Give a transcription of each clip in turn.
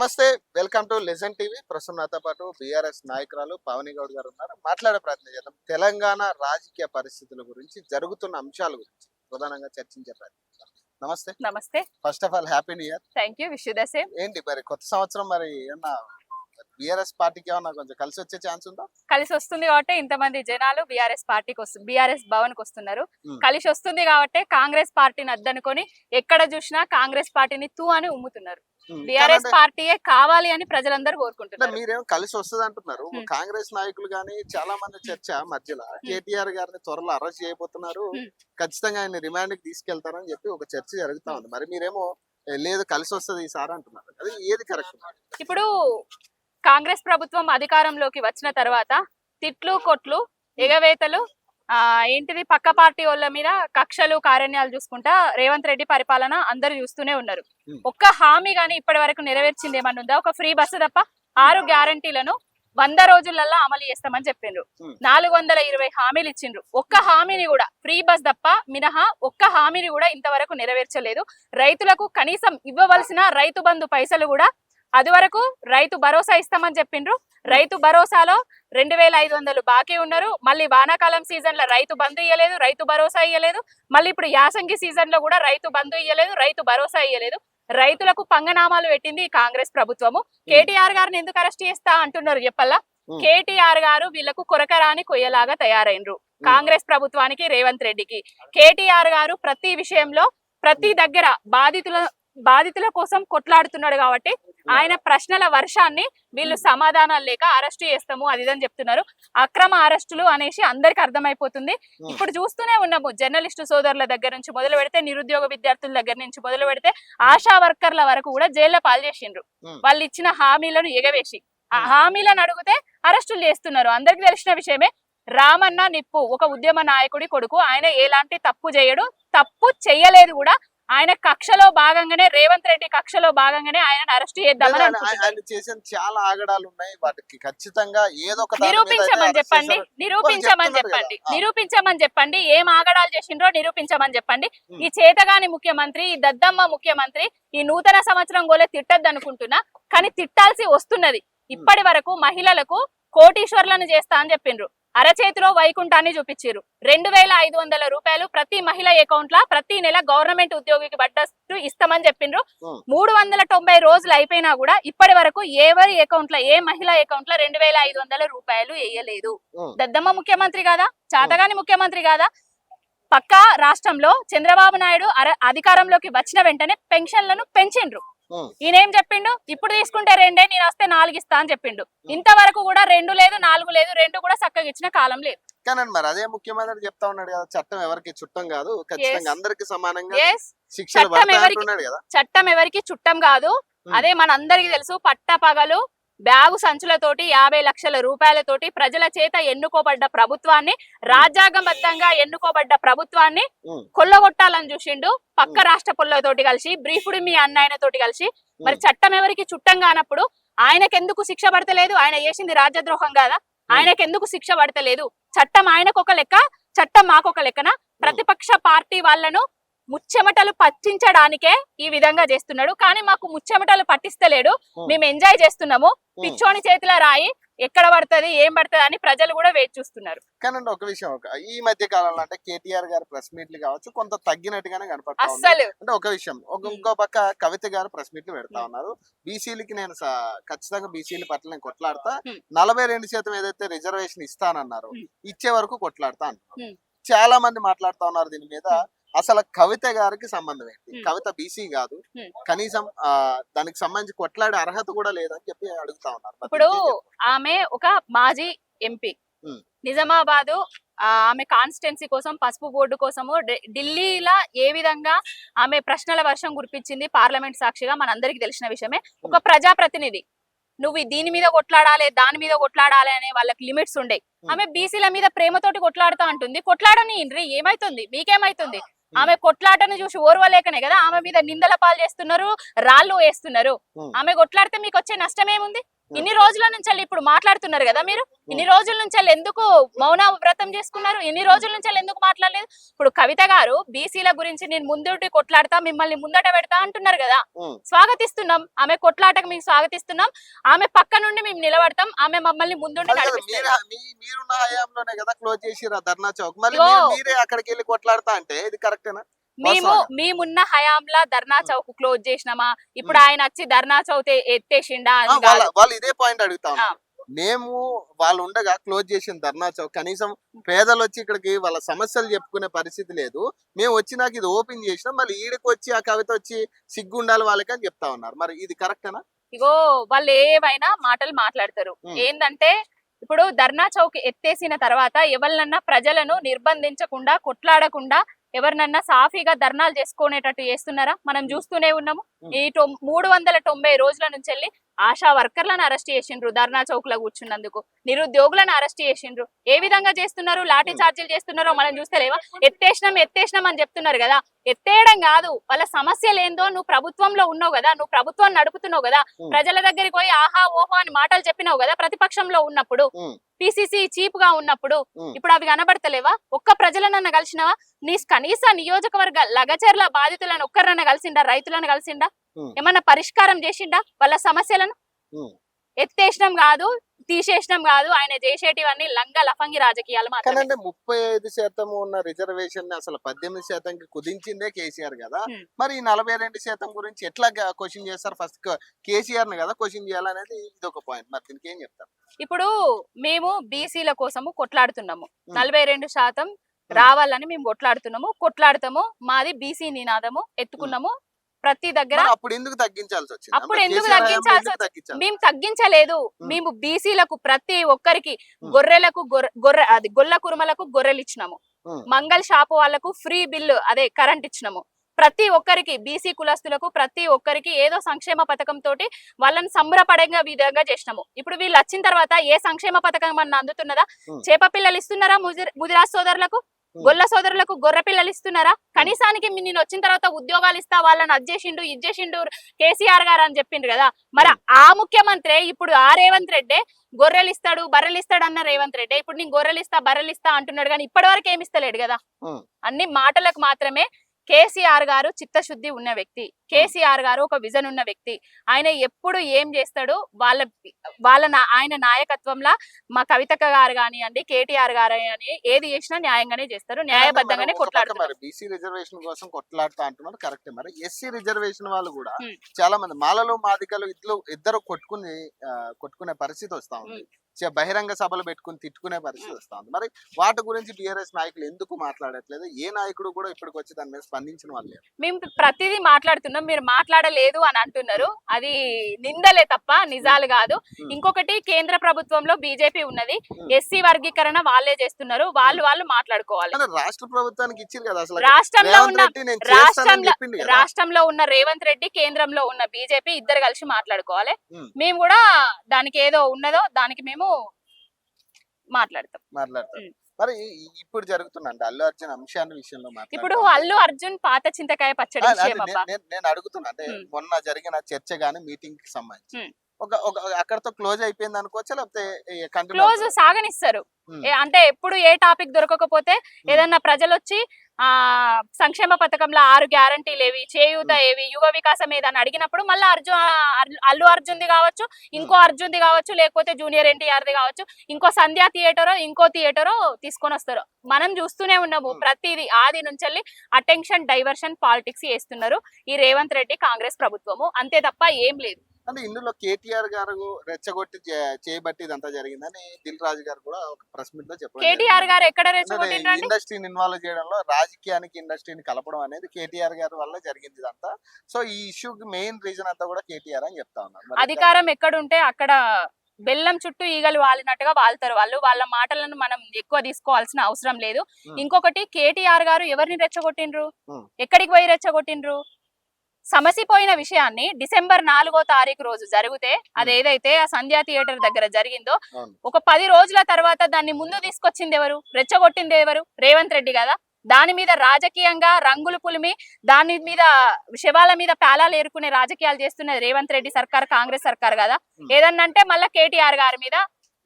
నమస్తే, welcome to legend TV. ప్రస్తుతం నాతో పాటు బీఆర్ఎస్ నాయకురాలు పావని గౌడ్ గారు ఉన్నారు. మాట్లాడే ప్రయత్నం చేద్దాం. తెలంగాణ రాజకీయ పరిస్థితుల గురించి, జరుగుతున్న అంశాల గురించి ప్రధానంగా చర్చించే ప్రయత్నం చేద్దాం. నమస్తే. నమస్తే. First of all happy new year. Thank you. Wish you the same. ఏంటి మరి కొత్త సంవత్సరం, మరి ఏమన్నా బీఆర్ఎస్ పార్టీకి ఏమన్నా కొంచెం కలిసి వచ్చే ఛాన్స్ ఉందా? కలిసి వస్తుంది కాబట్టి ఇంతమంది జనాలు బీఆర్ఎస్ పార్టీకి బీఆర్ఎస్ భవన్ కు వస్తున్నారు. కలిసి వస్తుంది కాబట్టి కాంగ్రెస్ పార్టీని అద్దనుకొని ఎక్కడ చూసినా కాంగ్రెస్ పార్టీని తూ అని ఉమ్ముతున్నారు. బీఆర్ఎస్ పార్టీయే కావాలి అని ప్రజలందరూ కోరుకుంటున్నారు. మీరేమో కలిసి వస్తుంది అంటున్నారు. కాంగ్రెస్ నాయకులు గానీ చాలా మంది చర్చ మధ్యలో కేటీఆర్ గారిని త్వరలో అరెస్ట్ చేయబోతున్నారు, ఖచ్చితంగా ఆయన రిమాండ్ కి తీసుకెళ్తారని చెప్పి ఒక చర్చ జరుగుతా ఉంది. మరి మీరేమో లేదు కలిసి వస్తుంది ఈసారి అంటున్నారు. అది ఏది కరెక్ట్? ఇప్పుడు కాంగ్రెస్ ప్రభుత్వం అధికారంలోకి వచ్చిన తర్వాత తిట్లు కొట్లు ఎగవేతలు ఏంటిది పక్క పార్టీ వాళ్ళ మీద కక్షలు కారణ్యాలు చూసుకుంటా రేవంత్ రెడ్డి పరిపాలన అందరూ చూస్తూనే ఉన్నారు. ఒక్క హామీ గానీ ఇప్పటి వరకు నెరవేర్చింది ఏమన్నా ఉందా? ఒక ఫ్రీ బస్సు తప్ప 6 గ్యారంటీలను 100 రోజులలో అమలు చేస్తామని చెప్పిండ్రు. 420 హామీలు ఇచ్చిండ్రు. ఒక్క హామీని కూడా ఫ్రీ బస్ తప్ప మినహా ఒక్క హామీని కూడా ఇంతవరకు నెరవేర్చలేదు. రైతులకు కనీసం ఇవ్వవలసిన రైతు బంధు పైసలు కూడా అది వరకు రైతు భరోసా ఇస్తామని చెప్పిండ్రు. రైతు భరోసాలో 2500 బాకీ ఉన్నారు. మళ్ళీ వానాకాలం సీజన్ లో రైతు బంధు ఇయ్యలేదు, రైతు భరోసా ఇయ్యలేదు. మళ్ళీ ఇప్పుడు యాసంగి సీజన్ లో కూడా రైతు బంధు ఇయ్యలేదు, రైతు భరోసా ఇయ్యలేదు. రైతులకు పంగనామాలు పెట్టింది కాంగ్రెస్ ప్రభుత్వము. కేటీఆర్ గారిని ఎందుకు అరెస్ట్ చేస్తా అంటున్నారు చెప్పల్లా? కేటీఆర్ గారు వీళ్లకు కొరకరాని కొయ్యలాగా తయారైనరు. కాంగ్రెస్ ప్రభుత్వానికి, రేవంత్ రెడ్డికి. కేటీఆర్ గారు ప్రతి విషయంలో ప్రతి దగ్గర బాధితుల కోసం కొట్లాడుతున్నాడు కాబట్టి ఆయన ప్రశ్నల వర్షాన్ని వీళ్ళు సమాధానాలు లేక అరెస్టు చేస్తాము అది ఇదని చెప్తున్నారు. అక్రమ అరెస్టులు అనేసి అందరికి అర్థమైపోతుంది. ఇప్పుడు చూస్తూనే ఉన్నాము. జర్నలిస్టు సోదరుల దగ్గర నుంచి మొదలు పెడితే, నిరుద్యోగ విద్యార్థుల దగ్గర నుంచి మొదలు పెడితే, ఆశా వర్కర్ల వరకు కూడా జైల్లో పాలు చేసిండ్రు. వాళ్ళు ఇచ్చిన హామీలను ఎగవేసి ఆ హామీలను అడిగితే అరెస్టులు చేస్తున్నారు. అందరికి తెలిసిన విషయమే. రామన్న నిప్పు ఒక ఉద్యమ నాయకుడి కొడుకు. ఆయన ఎలాంటి తప్పు చేయడు, తప్పు చెయ్యలేదు కూడా. ఆయన కక్షలో భాగంగానే, రేవంత్ రెడ్డి కక్షలో భాగంగానే ఆయన అరెస్ట్ చేద్దామని చాలా ఆగడాలు ఉన్నాయి. వాటికి ఖచ్చితంగా ఏదో ఒక నిరూపించమని చెప్పండి. నిరూపించమని చెప్పండి. ఏం ఆగడాలు చేసిండ్రో నిరూపించమని చెప్పండి. ఈ చేతగాని ముఖ్యమంత్రి, ఈ దద్దమ్మ ముఖ్యమంత్రి ఈ నూతన సంవత్సరం గోలే తిట్టద్దు అనుకుంటున్నా, కానీ తిట్టాల్సి వస్తున్నది. ఇప్పటి వరకు మహిళలకు కోటీశ్వర్లను చేస్తా అని చెప్పిండ్రు. అరచేతిలో వైకుంఠాన్ని చూపించారు. 2500 రూపాయలు ప్రతి మహిళ అకౌంట్ లా ప్రతి నెల గవర్నమెంట్ ఉద్యోగికి పడ్డట్టు ఇస్తామని చెప్పిండ్రు. 390 రోజులు అయిపోయినా కూడా ఇప్పటి వరకు ఎవరి అకౌంట్ లో, ఏ మహిళ అకౌంట్ లో 2500 రూపాయలు వేయలేదు. దద్దమ్మ ముఖ్యమంత్రి కాదా? చాతగాని ముఖ్యమంత్రి కాదా? పక్క రాష్ట్రంలో చంద్రబాబు నాయుడు అధికారంలోకి వచ్చిన వెంటనే పెన్షన్లను పెంచిండ్రు. ఈయనేం చెప్పిండు? ఇప్పుడు తీసుకుంటే 2, నేను వస్తే 4 ఇస్తా అని చెప్పిండు. ఇంతవరకు కూడా 2 లేదు, 4 లేదు, 2 కూడా చక్కగా ఇచ్చిన కాలం లేదు. కానీ మరి అదే ముఖ్యమంత్రి చెప్తా ఉన్నాడు కదా, చట్టం ఎవరికి చుట్టం కాదు, ఖచ్చితంగా అందరికి సమానంగా శిక్షలు పడతాయి అంటున్నాడు కదా. చట్టం ఎవరికి చుట్టం కాదు. అదే మన అందరికి తెలుసు. పట్టపగలు బ్యాగు సంచులతోటి 50 లక్షల రూపాయలతోటి ప్రజల చేత ఎన్నుకోబడ్డ ప్రభుత్వాన్ని, రాజ్యాంగబద్ధంగా ఎన్నుకోబడ్డ ప్రభుత్వాన్ని కొల్లగొట్టాలని చూసిండు. పక్క రాష్ట్ర పుల్లతోటి కలిసి, బ్రీఫుడు మీ అన్నాయనతోటి కలిసి. మరి చట్టం ఎవరికి చుట్టం కానప్పుడు ఆయనకెందుకు శిక్ష పడతలేదు? ఆయన చేసింది రాజ్యద్రోహం కాదా? ఆయనకెందుకు శిక్ష పడతలేదు? చట్టం ఆయనకొక లెక్క, చట్టం మాకొక లెక్కన? ప్రతిపక్ష పార్టీ వాళ్ళను ముచ్చెమటలు పట్టించడానికే ఈ విధంగా చేస్తున్నాడు. కానీ మాకు ముచ్చెమటలు పట్టిస్తలేడు, మేము ఎంజాయ్ చేస్తున్నాము. పిచ్చోని చేతిలో రాయి ఎక్కడ పడుతుంది, ఏం పడుతుంది అని ప్రజలు కూడా వేచి చూస్తున్నారు. కానీ ఒక విషయం, ఈ మధ్య కాలంలో అంటే కేటీఆర్ గారు ప్రెస్ మీట్లు కావచ్చు కొంత తగ్గినట్టుగానే కనపడతా అసలు. అంటే ఒక విషయం, ఇంకో పక్క కవిత గారు ప్రెస్ మీట్లు పెడతా ఉన్నారు. బీసీలకి నేను ఖచ్చితంగా బీసీల పట్ల నేను కొట్లాడతా, 42% ఏదైతే రిజర్వేషన్ ఇస్తానన్నారు, ఇచ్చే వరకు కొట్లాడతా అంటున్నారు. చాలా మంది మాట్లాడుతా ఉన్నారు దీని మీద. అసలు కవిత గారికి సంబంధం ఏంటి? కవిత బీసీ కాదు, కనీసం దానికి సంబంధించి కొట్లాడే అర్హత కూడా లేదని చెప్పి అడుగుతా ఉన్నారు. ఇప్పుడు ఆమె ఒక మాజీ ఎంపీ, నిజామాబాదు ఆమె కాన్స్టిట్యున్సీ కోసం, పసుపు బోర్డు కోసము ఢిల్లీలో ఏ విధంగా ఆమె ప్రశ్నల వర్షం కురిపించింది పార్లమెంట్ సాక్షిగా మనందరికి తెలిసిన విషయమే. ఒక ప్రజాప్రతినిధి, నువ్వు దీని మీద కొట్లాడాలి, దాని మీద కొట్లాడాలి అనే వాళ్ళకి లిమిట్స్ ఉండే. ఆమె బీసీల మీద ప్రేమతోటి కొట్లాడుతా అంటుంది. కొట్లాడని ఏమైతుంది? మీకేమైతుంది? ఆమె కొట్లాటను చూసి ఓర్వలేకనే కదా ఆమె మీద నిందల పాలు చేస్తున్నారు, రాళ్ళు వేస్తున్నారు. ఆమె కొట్లాడితే మీకు వచ్చే నష్టం ఏముంది? ఇన్ని రోజుల నుంచి ఇప్పుడు మాట్లాడుతున్నారు కదా మీరు, ఇన్ని రోజుల నుంచి ఎందుకు మౌన వ్రతం చేసుకున్నారు? ఇన్ని రోజుల నుంచి ఎందుకు మాట్లాడలేదు? ఇప్పుడు కవిత గారు బీసీల గురించి నేను ముందుటి కొట్లాడతా, మిమ్మల్ని ముందట పెడతా అంటున్నారు కదా, స్వాగతిస్తున్నాం. ఆమె కొట్లాటకు మేము స్వాగతిస్తున్నాం. ఆమె పక్క నుండి మేము నిలబడతాం. ఆమె మమ్మల్ని ముందుండి నడిపిస్తారు. మీరున్న హయాంలోనే కదా క్లోజ్ చేసిరా ధర్నా చౌక్, మళ్ళీ మీరే అక్కడికి వెళ్ళి కొట్లాడతా అంటే ఇది కరెక్టేనా? మేమున్న హయాంలా ధర్నా చౌక్ క్లోజ్ చేసినామా? ఇప్పుడు ఆయన వచ్చి ధర్నా చౌక్ ఎత్తేసిండా? వాళ్ళు ఇదే పాయింట్ అడుగుతా ఉన్నారు. మేము వాళ్ళు ఉండగా క్లోజ్ చేసిన ధర్నా చౌక్, కనీసం పేదలు వచ్చి ఇక్కడికి వాళ్ళ సమస్యలు చెప్పుకునే పరిస్థితి లేదు. మేము వచ్చినాక ఇది ఓపెన్ చేసినాం, మళ్ళీ ఈడికి వచ్చి ఆ కవిత వచ్చి సిగ్గుండాలి వాళ్ళకి అని చెప్తా ఉన్నారు. మరి ఇది కరెక్టేనా? ఇగో వాళ్ళు ఏవైనా మాటలు మాట్లాడతారు. ఏందంటే ఇప్పుడు ధర్నా చౌక్ ఎత్తేసిన తర్వాత ఎవరినన్నా ప్రజలను నిర్బంధించకుండా, కొట్లాడకుండా ఎవరినన్నా సాఫీగా ధర్నాలు చేసుకునేటట్టు చేస్తున్నారా? మనం చూస్తూనే ఉన్నాము. ఈ 390 రోజుల నుంచి వెళ్ళి ఆశా వర్కర్లను అరెస్ట్ చేసిండ్రు, ధర్నా చౌక్ లో కూర్చున్నందుకు నిరుద్యోగులను అరెస్ట్ చేసిండ్రు. ఏ విధంగా చేస్తున్నారు? లాఠీ చార్జీలు చేస్తున్నారో మనం చూస్తలేవా? ఎత్తేసినాం అని చెప్తున్నారు కదా. ఎత్తేయడం కాదు, వాళ్ళ సమస్యలు ఏందో నువ్వు ప్రభుత్వంలో ఉన్నావు కదా, నువ్వు ప్రభుత్వం నడుపుతున్నావు కదా, ప్రజల దగ్గరికి పోయి ఆహా ఓహో అని మాటలు చెప్పినావు కదా ప్రతిపక్షంలో ఉన్నప్పుడు, పిసిసి చీప్ గా ఉన్నప్పుడు. ఇప్పుడు అవి కనబడతలేవా? ఒక్క ప్రజలనన్నా కలిసినవా? నీ కనీస నియోజకవర్గ లగచర్ల బాధితులను ఒక్కరన్నా కలిసిండా? రైతులను కలిసిండా? ఏమన్నా పరిష్కారం చేసిండా వాళ్ళ సమస్యలను? ఎత్తేసినాం కాదు, తీసేసినాం కాదు, ఆయన చేసేటివన్నీ లంగా లఫంగి రాజకీయాలు మాత్రమే. 35% ఉన్న రిజర్వేషన్ అసలు 18% కుదించిందే కేసీఆర్ కదా. మరి 42% గురించి ఎట్లా క్వశ్చన్ చేస్తారు? ఫస్ట్ కేసీఆర్ ని కదా క్వశ్చన్ చేయాలనేది ఇది ఒక పాయింట్. మరి దీనికి ఏం చెప్తారు? ఇప్పుడు మేము బీసీల కోసము కొట్లాడుతున్నాము, 42% రావాలని మేము కొట్లాడతాము. మాది బీసీ నినాదము ఎత్తుకున్నాము ప్రతి దగ్గర. అప్పుడు ఎందుకు తగ్గించాల్సి వచ్చింది? అప్పుడు ఎందుకు తగ్గించాల్సి? మేము తగ్గించలేదు. మేము బీసీలకు ప్రతి ఒక్కరికి గొర్రెలకు గొల్ల కురుమలకు గొర్రెలు ఇచ్చినాము, మంగళ షాపు వాళ్ళకు ఫ్రీ బిల్లు అదే కరెంట్ ఇచ్చినాము. ప్రతి ఒక్కరికి బీసీ కులస్తులకు ప్రతి ఒక్కరికి ఏదో సంక్షేమ పథకం తోటి వాళ్ళని సంబరపడే విధంగా చేసినాము. ఇప్పుడు వీళ్ళు వచ్చిన తర్వాత ఏ సంక్షేమ పథకం అన్న అందుతున్నదా? చేప పిల్లలు ఇస్తున్నారా ముదిరాజ్ సోదరులకు? గొల్ల సోదరులకు గొర్రె పిల్లలు ఇస్తున్నారా? కనీసానికి నేను వచ్చిన తర్వాత ఉద్యోగాలు ఇస్తా, వాళ్ళని అజ్జేసిండు ఇజ్జేసిండు కేసీఆర్ గారు అని చెప్పిండు కదా. మరి ఆ ముఖ్యమంత్రి ఇప్పుడు ఆ రేవంత్ రెడ్డి గొర్రెలు ఇస్తాడు బర్రెలు ఇస్తాడు అన్న రేవంత్ రెడ్డి ఇప్పుడు నేను గొర్రెలు ఇస్తా బర్రెలు ఇస్తా అంటున్నాడు, కానీ ఇప్పటి వరకు ఏమి ఇస్తలేడు కదా. అన్ని మాటలకు మాత్రమే. కేసీఆర్ గారు చిత్తశుద్ధి ఉన్న వ్యక్తి, కేసీఆర్ గారు ఒక విజన్ ఉన్న వ్యక్తి. ఆయన ఎప్పుడు ఏం చేస్తాడు ఆయన నాయకత్వంలో మా కవితక్క గారు కానివ్వండి, కేటీఆర్ గారు కానీ ఏది చేసినా న్యాయంగానే చేస్తారు, న్యాయబద్ధంగానే కొట్లాడుతున్నారు. బీసీ రిజర్వేషన్ కోసం కొట్లాడుతా అంటున్నారు, కరెక్టే. మరి ఎస్సీ రిజర్వేషన్ వాళ్ళు కూడా చాలా మంది మాలలు మాదికలు ఇద్దరు కొట్టుకునే పరిస్థితి వస్తా ఉంది. బహిరంగ సభలు పెట్టుకుని తిట్టుకునే పరిస్థితి వస్తా ఉంది. మరి వాటి గురించి టీఆర్ఎస్ నాయకులు ఎందుకు మాట్లాడట్లేదు? ఏ నాయకుడు కూడా ఇప్పటికి వచ్చి దాని మీద స్పందించిన వాళ్ళు? మేము ప్రతిదీ మాట్లాడుతున్నాం, మీరు మాట్లాడలేదు అని అంటున్నారు. అది నిందలే తప్ప నిజాలు కాదు. ఇంకొకటి, కేంద్ర ప్రభుత్వంలో బీజేపీ ఉన్నది, ఎస్సీ వర్గీకరణ వాళ్ళే చేస్తున్నారు, వాళ్ళు మాట్లాడుకోవాలి. రాష్ట్ర ప్రభుత్వానికి ఇచ్చారు కదా. అసలు రాష్ట్రంలో ఉన్న రేవంత్ రెడ్డి, కేంద్రంలో ఉన్న బీజేపీ ఇద్దరు కలిసి మాట్లాడుకోవాలి. మేము కూడా దానికి ఏదో ఉన్నదో దానికి మేము మాట్లాడతాం. మరి ఇప్పుడు జరుగుతుందండి అల్లు అర్జున్ అంశాన్ని విషయంలో ఇప్పుడు అల్లు అర్జున్ పాత చింతకాయ పచ్చడి నేను అడుగుతున్నా, అంటే మొన్న జరిగిన చర్చ గానీ మీటింగ్ కి సంబంధించి అక్కడతో క్లోజ్ అయిపోయింది అనుకోవచ్చా, లేకపోతే క్లోజ్ సాగనిస్తారు? అంటే ఎప్పుడు ఏ టాపిక్ దొరకకపోతే ఏదన్నా ప్రజలు వచ్చి సంక్షేమ పథకంలో 6 గ్యారంటీలు ఏవి, చేయూత ఏవి, యువ వికాసం ఏదని అడిగినప్పుడు మళ్ళీ అల్లు అర్జున్ది కావచ్చు, ఇంకో అర్జున్ది కావచ్చు, లేకపోతే జూనియర్ ఎన్టీఆర్ది కావచ్చు, ఇంకో సంధ్యా ఇంకో థియేటరో తీసుకొని వస్తారు. మనం చూస్తూనే ఉన్నాము. ప్రతిదీ ఆది నుంచి అటెన్షన్ డైవర్షన్ పాలిటిక్స్ చేస్తున్నారు ఈ రేవంత్ రెడ్డి కాంగ్రెస్ ప్రభుత్వము, అంతే తప్ప ఏం లేదు. అంటే ఇందులో కేటీఆర్ గారు రెచ్చగొట్టి చేయబట్టి ఇదంతా జరిగిందని దిల్ రాజు గారు కూడా ఒక ప్రెస్ మీట్ లో చెప్పారు. కేటీఆర్ గారు ఎక్కడ రెచ్చగొట్టిండ్రండి? ఇండస్ట్రీని ఇన్వాల్వ్ చేయడంలో, రాజకీయానికి ఇండస్ట్రీని కలపడం అనేది కేటీఆర్ గారి వల్ల జరిగింది ఇదంతా. సో ఈ ఇష్యూకి మెయిన్ రీజన్ అంతా కూడా కేటీఆర్ అని చెప్తా ఉన్నారు. అధికారం ఎక్కడుంటే అక్కడ బెల్లం చుట్టూ ఈగలు వాలినట్టుగా వాళ్తారు వాళ్ళు. వాళ్ళ మాటలను మనం ఎక్కువ తీసుకోవాల్సిన అవసరం లేదు. ఇంకొకటి, కేటీఆర్ గారు ఎవరిని రెచ్చగొట్టిండ్రు? ఎక్కడికి పోయి రెచ్చగొట్టిండ్రు? సమసిపోయిన విషయాన్ని డిసెంబర్ 4వ తారీఖు రోజు జరిగితే, అదేదైతే ఆ సంధ్యా థియేటర్ దగ్గర జరిగిందో, ఒక 10 రోజుల తర్వాత దాన్ని ముందు తీసుకొచ్చింది ఎవరు? రెచ్చగొట్టింది ఎవరు? రేవంత్ రెడ్డి కదా. దాని మీద రాజకీయంగా రంగులు పులిమి దాని మీద శవాల మీద పేలాలు ఏరుకునే రాజకీయాలు చేస్తున్నది రేవంత్ రెడ్డి సర్కార్, కాంగ్రెస్ సర్కార్ కదా. ఏదన్నంటే మళ్ళా కేటీఆర్ గారి మీద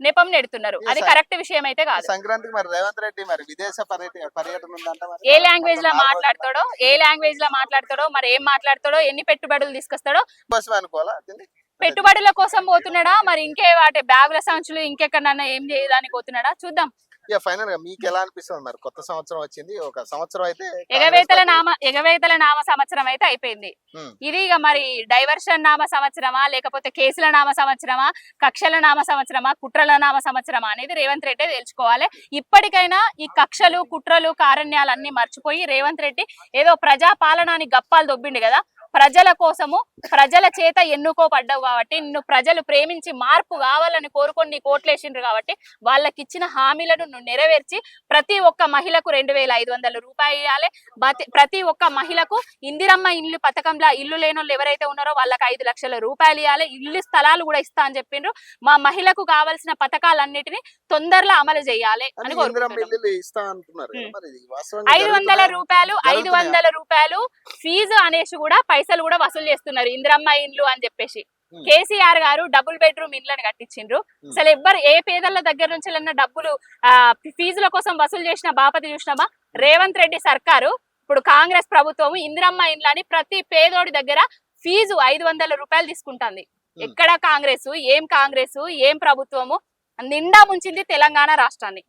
నెపం నెడుతున్నారు. అది కరెక్ట్ విషయం అయితే కాదు. సంక్రాంతికి మరి రేవంత్ రెడ్డి మరి విదేశ పర్యటన ఉందంట మరి. ఏ లాంగ్వేజ్ లో మాట్లాడతాడో మరి ఏం మాట్లాడతాడో, ఎన్ని పెట్టుబడులు తీసుకొస్తాడో. కోసమే అనుకోవాలా దీన్ని? పెట్టుబడుల కోసం పోతున్నాడా, మరి ఇంకే వాటి బ్యాగుల సంచులు ఇంకెక్కడన్నా ఏం చేయడానికి పోతున్నాడా చూద్దాం. ఇక ఫైనల్ గా మీకు ఎలా అనిపిస్తుంది మరి? కొత్త సంవత్సరం వచ్చింది, ఒక సంవత్సరం అయితే ఎగవేతల నామ సంవత్సరం అయితే అయిపోయింది. ఇది ఇక మరి డైవర్షన్ నామ సంవత్సరమా, లేకపోతే కేసుల నామ సంవత్సరమా, కక్షల నామ సంవత్సరమా, కుట్రల నామ సంవత్సరమా అనేది రేవంత్ రెడ్డి తెలుసుకోవాలి. ఇప్పటికైనా ఈ కక్షలు, కుట్రలు, కారణ్యాలు అన్ని మర్చిపోయి రేవంత్ రెడ్డి ఏదో ప్రజా పాలనాని గప్పాలు దొబ్బిండు కదా. ప్రజల కోసము, ప్రజల చేత ఎన్నుకోబడ్డావు కాబట్టి, నిన్ను ప్రజలు ప్రేమించి మార్పు కావాలని కోరుకొని నీకు ఓట్లేసిండ్రు కాబట్టి వాళ్ళకి ఇచ్చిన హామీలను నువ్వు నెరవేర్చి ప్రతి ఒక్క మహిళకు 2500 రూపాయలు ఇవ్వాలి. ప్రతి ఒక్క మహిళకు ఇందిరమ్మ ఇల్లు పథకంలో ఇల్లు లేనోళ్ళు ఎవరైతే ఉన్నారో వాళ్ళకి 5 లక్షల రూపాయలు ఇవ్వాలి. ఇల్లు స్థలాలు కూడా ఇస్తా అని చెప్పిండ్రు. మా మహిళకు కావాల్సిన పథకాలన్నిటిని తొందరలో అమలు చేయాలి అని కోరుకుంటున్నాం. 500 రూపాయలు ఫీజు అనేసి కూడా పైసలు కూడా వసూలు చేస్తున్నారు ఇందిరమ్మ ఇండ్లు అని చెప్పేసి. కేసీఆర్ గారు డబుల్ బెడ్రూమ్ ఇండ్లను కట్టించిండ్రు. అసలు ఎవ్వరు ఏ పేదల దగ్గర నుంచి డబ్బులు ఫీజుల కోసం వసూలు చేసిన బాపతి చూసినామా? రేవంత్ రెడ్డి సర్కారు, ఇప్పుడు కాంగ్రెస్ ప్రభుత్వం ఇందిరమ్మ ఇండ్లని ప్రతి పేదోడి దగ్గర ఫీజు 500 రూపాయలు తీసుకుంటుంది. ఎక్కడ కాంగ్రెస్, ఏం ప్రభుత్వము నిండా ముంచింది తెలంగాణ రాష్ట్రాన్ని.